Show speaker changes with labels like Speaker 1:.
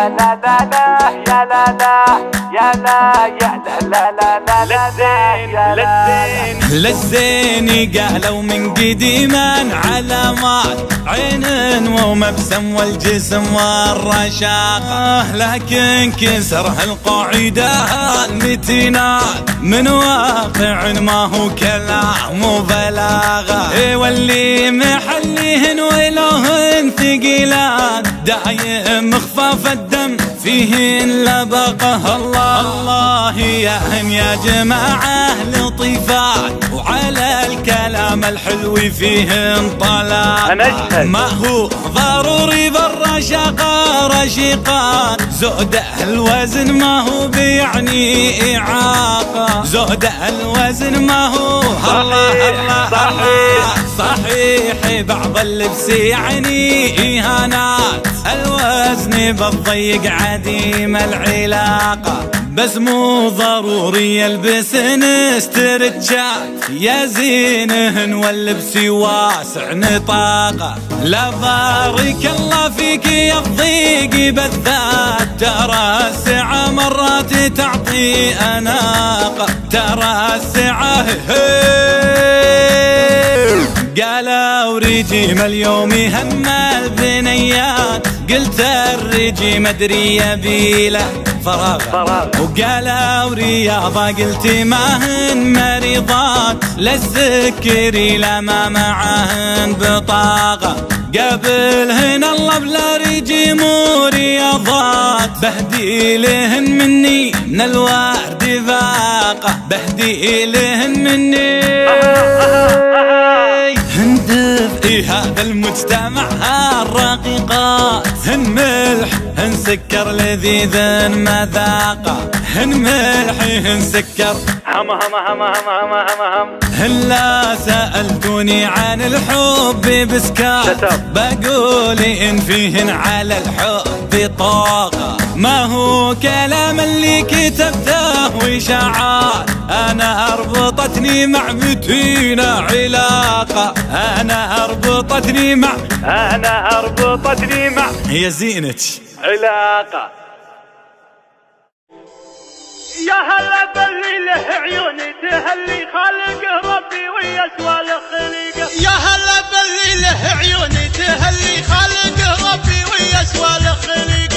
Speaker 1: لا لا لا لا يا لا لا يا لا يا لا لا لا لا لا
Speaker 2: للزين قالوا من قديما علامات عين ومبسم والجسم والرشاقة، لكن كسر هالقاعدة المتينات من واقع ما هو كلام وبلاغة، واللي محليهن ولهن ثقيلات دايم خفاف الدم فيهن لبقه. الله الله يا جماعة لطيفات وعلى الكلام الحلو فيهن طلاق، ما هو ضروري بالرشاقة رشيقات، زود الوزن ما هو بيعني إعاقة، زود الوزن ما هو صحيح بعض اللبس يعني إهانات، الوزن بالضيق عديم العلاقة، بس مو ضروري يلبسن استرتشات يا زينهن واللبس واسع نطاقه. لا بارك الله فيك يا الضيق بالذات، ترى السعة مرات تعطي أناقة، ترى السعة قالوا رجيم اليوم هم البنيات، قلت الرجيم ادري يبيله فراغ، وقالوا رياضة قلت ما هن مريضات، للسكري لما معهن بطاقة، قبلهن الله بلا رجيم ورياضات، بهدي لهن مني من الورد باقة، بهدي لهن مني هندفئي هذا المجتمع هالرقيقات، هن ملح هن سكر لذيذ مذاقة، هن ملح هن سكر هم هن لا سألتوني عن الحب بسكات، بقول إن فيهن على الحب طاقة، ما هو كلام اللي كتبته وإشاعات، أنا أربطتني مع متينة علاقة، أنا أربطتني مع هي زينة علاقة.
Speaker 1: يا هلا باللي له عيون تهلي خالق ربي ويسوى الخليقة،
Speaker 3: يا هلا باللي له عيون تهلي خالق ربي ويسوى الخليقة.